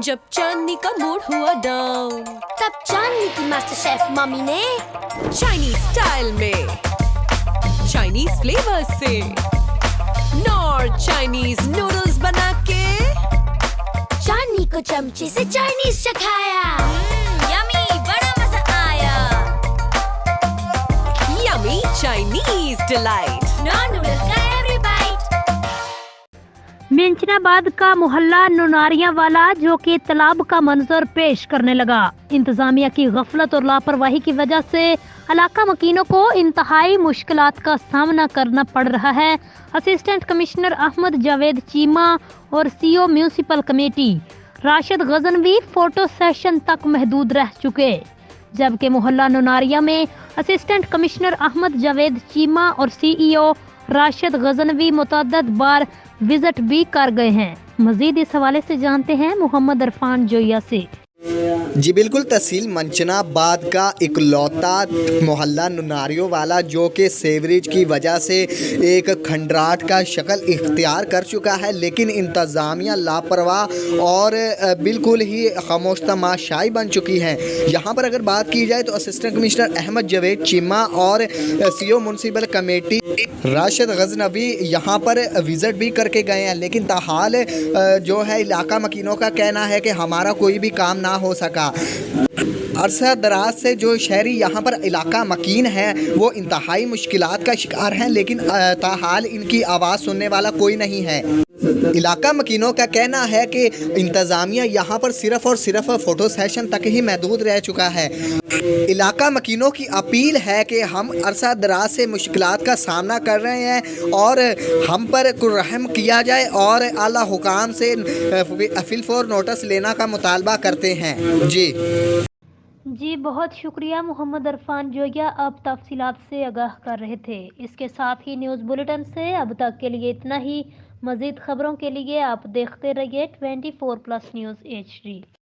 जब चांदनी का मूड हुआ डाउन, तब चांदनी की मास्टर शेफ मम्मी ने चाइनीज स्टाइल में चाइनीज फ्लेवर से नॉर्थ चाइनीज नूडल्स बना के चांदनी को चमचे से चाइनीज चखाया। यम्मी, बड़ा मजा आया। Yummy Chinese delight, non noodles का एवरी बाइट। मेंचनाबाद का मोहल्ला नुनारिया वाला जो कि तालाब का मंजर पेश करने लगा। इंतजामिया की गफलत और लापरवाही की वजह से इलाका मकीनों को इंतहाई मुश्किलात का सामना करना पड़ रहा है। असिस्टेंट कमिश्नर अहमद जावेद चीमा और CO municipal committee Rashid Ghaznavi photo session तक महदूद रह चुके, जबकि मोहल्ला नुनारिया में असिस्टेंट कमिश्नर अहमद जावेद चीमा और सीईओ राशिद गजनवी मुतअद्दिद बार विजिट भी कर गए हैं। मजीद इस हवाले से जानते हैं मोहम्मद इरफान जोया से। जी बिल्कुल, तहसील मंचनाबाद का इकलौता मोहल्ला नुनारियों वाला जो कि सेवरेज की वजह से एक खंडराट का शक्ल इख्तियार कर चुका है, लेकिन इंतज़ामिया लापरवाह और बिल्कुल ही खामोश तमाशाई बन चुकी है। यहाँ पर अगर बात की जाए तो असिस्टेंट कमिश्नर अहमद जावेद चीमा और CO municipal committee Rashid Ghaznavi यहाँ पर विज़िट भी करके गए हैं, लेकिन ताहाल जो है इलाका मकीनों का कहना है कि हमारा कोई भी काम ना हो सका। अरसा दराज से जो शहरी यहाँ पर इलाका मकीन है वो इंतहाई मुश्किलात का शिकार हैं, लेकिन ताहाल इनकी आवाज़ सुनने वाला कोई नहीं है। इलाका मकीनों का कहना है कि इंतज़ामिया यहाँ पर सिर्फ़ और सिर्फ फ़ोटो सेशन तक ही महदूद रह चुका है। इलाका मकीनों की अपील है कि हम अरसा दराज से मुश्किलात का सामना कर रहे हैं और हम पर रहम किया जाए और आला हुकाम से फिलफोर नोटिस लेना का मुतालबा करते हैं। जी बहुत शुक्रिया मोहम्मद इरफान जोया, अब तफसीलात से आगाह कर रहे थे। इसके साथ ही न्यूज़ बुलेटिन से अब तक के लिए इतना ही। मज़ीद खबरों के लिए आप देखते रहिए 24+ न्यूज़ HD।